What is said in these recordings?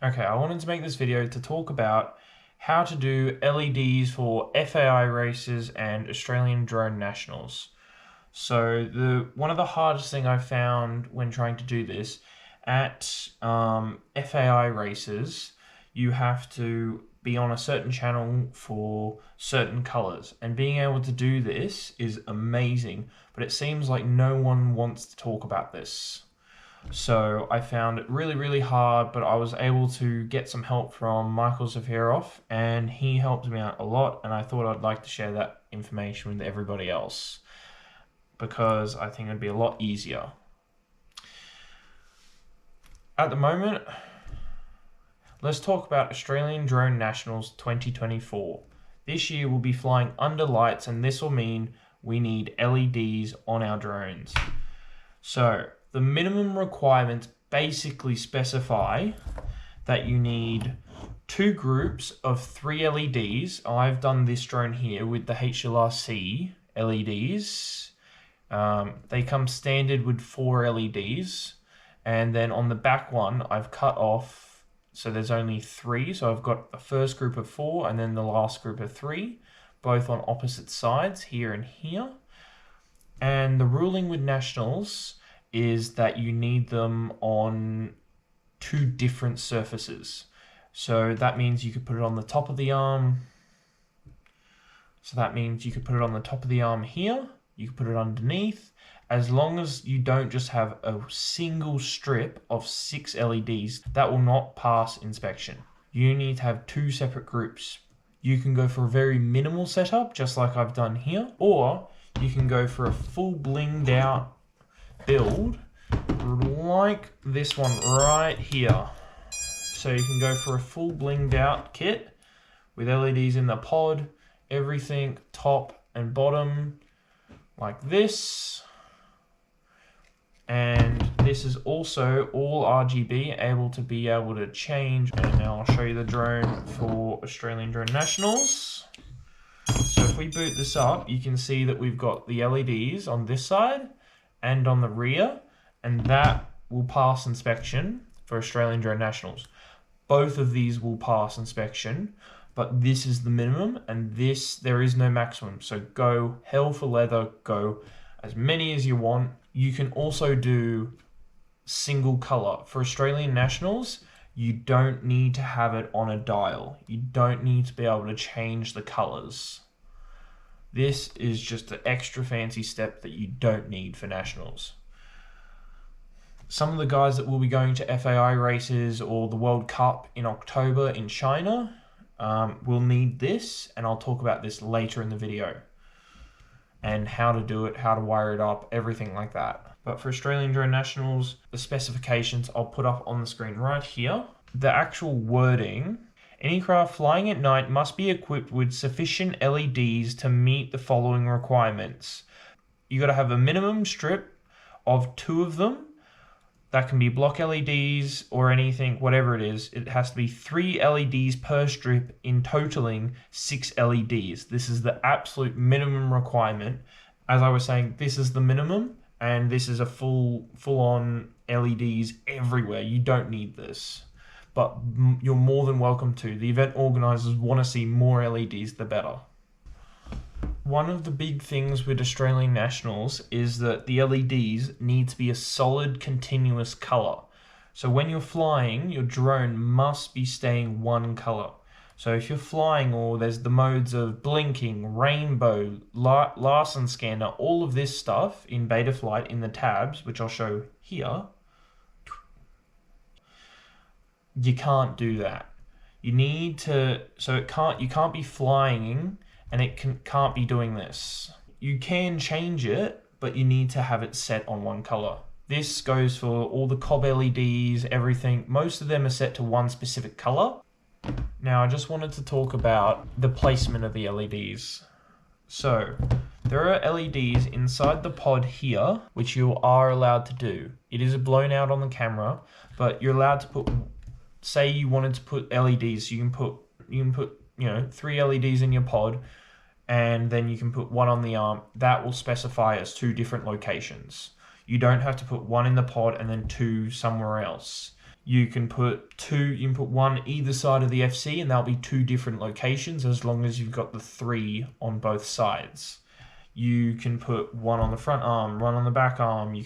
Okay, I wanted to make this video to talk about how to do LEDs for FAI races and Australian Drone Nationals. So one of the hardest thing I found when trying to do this at FAI races, you have to be on a certain channel for certain colors, and being able to do this is amazing, but it seems like no one wants to talk about this. So I found it really hard, but I was able to get some help from Michael Zafirov, and he helped me out a lot, and I thought I'd like to share that information with everybody else because I think it'd be a lot easier. At the moment, let's talk about Australian Drone Nationals 2024. This year we'll be flying under lights, and this will mean we need LEDs on our drones. So the minimum requirements basically specify that you need 2 groups of 3 LEDs. I've done this drone here with the HLRC LEDs. They come standard with 4 LEDs, and then on the back one I've cut off, so there's only 3. So I've got the first group of 4 and then the last group of 3, both on opposite sides, here and here. And the ruling with Nationals is that you need them on 2 different surfaces. So that means you could put it on the top of the arm. So that means you could put it on the top of the arm here. You could put it underneath. As long as you don't just have a single strip of 6 LEDs, that will not pass inspection. You need to have 2 separate groups. You can go for a very minimal setup, just like I've done here, or you can go for a full blinged out build like this one right here. So you can go for a full blinged out kit with LEDs in the pod, everything top and bottom like this. And this is also all RGB, able to change. And now I'll show you the drone for Australian Drone Nationals. So if we boot this up, you can see that we've got the LEDs on this side and on the rear, and that will pass inspection for Australian Drone Nationals. Both of these will pass inspection, but this is the minimum, and there is no maximum. So go hell for leather, go as many as you want. You can also do single color. For Australian Nationals, you don't need to have it on a dial. You don't need to be able to change the colors. This is just an extra fancy step that you don't need for Nationals. Some of the guys that will be going to FAI races or the World Cup in October in China will need this, and I'll talk about this later in the video. And how to do it, how to wire it up, everything like that. But for Australian Drone Nationals, the specifications I'll put up on the screen right here. The actual wording: any craft flying at night must be equipped with sufficient LEDs to meet the following requirements. You got to have a minimum strip of 2 of them. That can be block LEDs or anything, whatever it is. It has to be 3 LEDs per strip, in totaling 6 LEDs. This is the absolute minimum requirement. As I was saying, this is the minimum, and this is a full-on LEDs everywhere. You don't need this, but you're more than welcome to. The event organizers want to see more LEDs, the better. One of the big things with Australian Nationals is that the LEDs need to be a solid, continuous color. So when you're flying, your drone must be staying one color. So if you're flying, or there's the modes of blinking, rainbow, Larsen scanner, all of this stuff in Betaflight in the tabs, which I'll show here, you can't do that. You need to, you can't be flying and it can't be doing this. You can change it, but you need to have it set on one color. This goes for all the cob LEDs, everything. Most of them are set to one specific color. Now I just wanted to talk about the placement of the LEDs. So there are LEDs inside the pod here, which you are allowed to do. It is blown out on the camera, but you're allowed to put, say you wanted to put LEDs, you can put 3 LEDs in your pod, and then you can put 1 on the arm. That will specify as 2 different locations. You don't have to put 1 in the pod and then 2 somewhere else. You can put one either side of the FC, and that'll be 2 different locations as long as you've got the 3 on both sides. You can put one on the front arm, one on the back arm.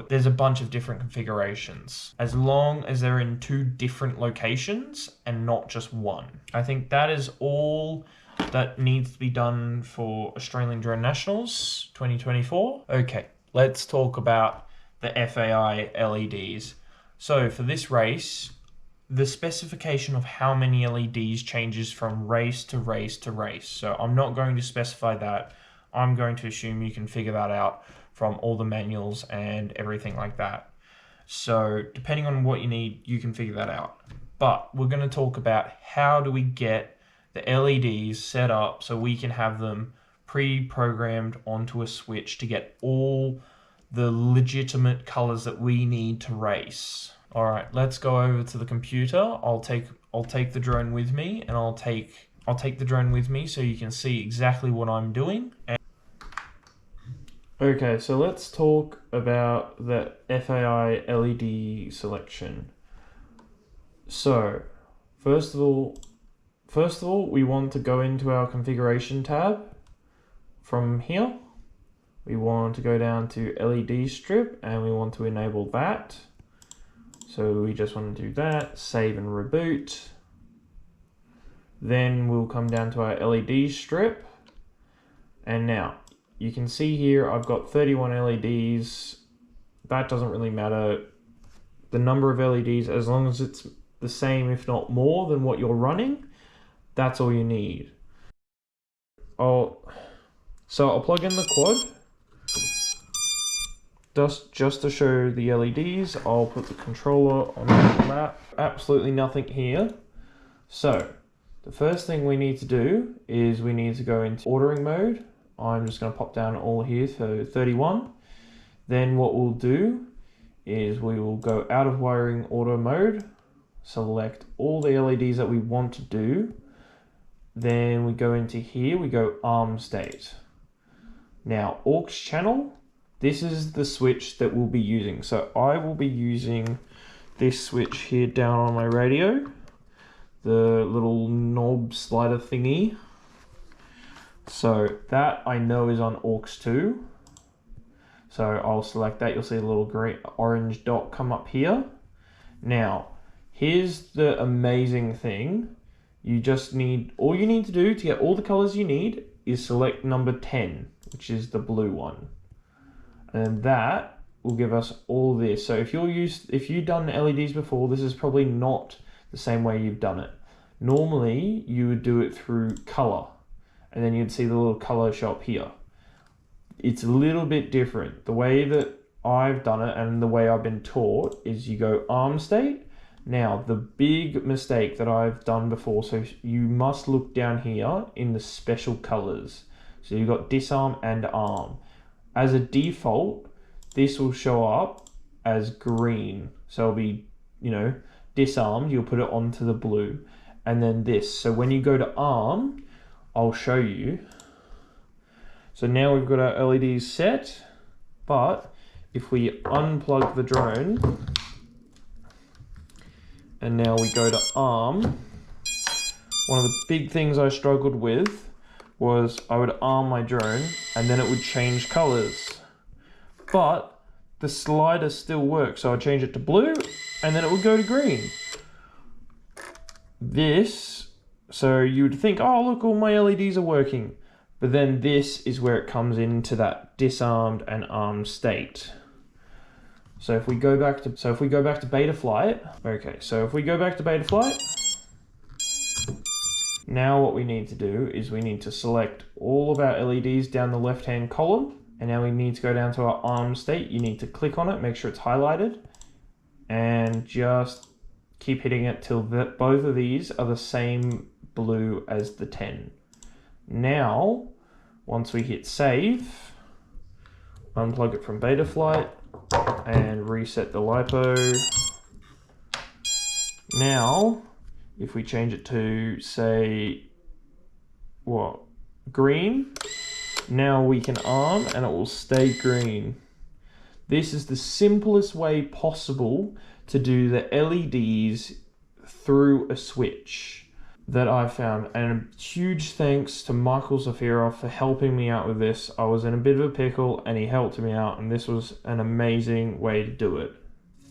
There's a bunch of different configurations, as long as they're in 2 different locations and not just one. I think that is all that needs to be done for Australian Drone Nationals 2024. Okay, let's talk about the FAI LEDs. So for this race, the specification of how many LEDs changes from race to race to race. So I'm not going to specify that. I'm going to assume you can figure that out from all the manuals and everything like that. So depending on what you need, you can figure that out. But we're going to talk about how do we get the LEDs set up so we can have them pre-programmed onto a switch to get all the legitimate colors that we need to race. All right, let's go over to the computer. I'll take the drone with me, and I'll take the drone with me so you can see exactly what I'm doing. Okay, so let's talk about the FAI LED selection. So, first of all, we want to go into our configuration tab. From here, we want to go down to LED strip, and we want to enable that. So we just want to do that, save and reboot. Then we'll come down to our LED strip. And now you can see here, I've got 31 LEDs. That doesn't really matter. The number of LEDs, as long as it's the same, if not more than what you're running, that's all you need. So I'll plug in the quad. Just to show the LEDs, I'll put the controller on the lap. Absolutely nothing here. So the first thing we need to do is we need to go into ordering mode. I'm just going to pop down all here, so 31. Then what we'll do is we will go out of wiring auto mode, select all the LEDs that we want to do. Then we go into here, we go ARM state. Now aux channel, this is the switch that we'll be using. So I will be using this switch here down on my radio, the little knob slider thingy. So that I know is on aux 2. So I'll select that. You'll see a little orange dot come up here. Now, here's the amazing thing. All you need to do to get all the colors you need is select number 10, which is the blue one. And that will give us all this. So if you've done LEDs before, this is probably not the same way you've done it. Normally, you would do it through color, and then you'd see the little color show up here. It's a little bit different. The way that I've done it and the way I've been taught is you go ARM state. Now, the big mistake that I've done before, so you must look down here in the special colors. So you've got disarm and arm. As a default, this will show up as green. So it'll be, disarmed, you'll put it onto the blue. And then this. So when you go to arm, I'll show you. So now we've got our LEDs set, but if we unplug the drone, and now we go to arm, one of the big things I struggled with was I would arm my drone and then it would change colors, but the slider still works. So I change it to blue and then it would go to green. So you would think, oh look, all my LEDs are working. But then this is where it comes into that disarmed and armed state. So if we go back to Betaflight, okay, so if we go back to Betaflight, now what we need to do is we need to select all of our LEDs down the left-hand column, and now we need to go down to our arm state. You need to click on it, make sure it's highlighted, and just keep hitting it till both of these are the same blue as the 10. Now, once we hit save, unplug it from Betaflight and reset the LiPo. Now, if we change it to, say, green, now we can arm and it will stay green. This is the simplest way possible to do the LEDs through a switch that I found. And huge thanks to Michael Zafirov for helping me out with this. I was in a bit of a pickle and he helped me out, and this was an amazing way to do it.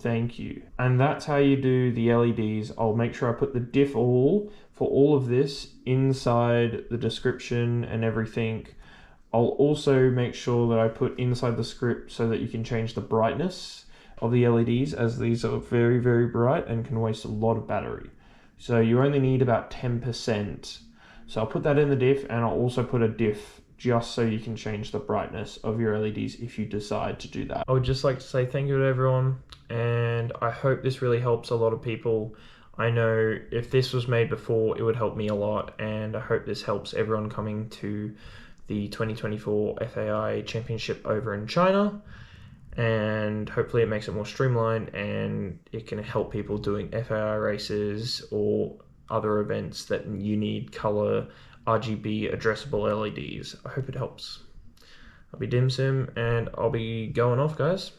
Thank you. And that's how you do the LEDs. I'll make sure I put the diff all for all of this inside the description and everything. I'll also make sure that I put inside the script so that you can change the brightness of the LEDs, as these are very, very bright and can waste a lot of battery. So you only need about 10%. So I'll put that in the diff, and I'll also put a diff just so you can change the brightness of your LEDs if you decide to do that. I would just like to say thank you to everyone, and I hope this really helps a lot of people. I know if this was made before, it would help me a lot, and I hope this helps everyone coming to the 2024 FAI Championship over in China. And hopefully it makes it more streamlined, and it can help people doing FAI races or other events that you need color RGB addressable LEDs. I hope it helps. I'll be Dim Sim, and I'll be going off, guys.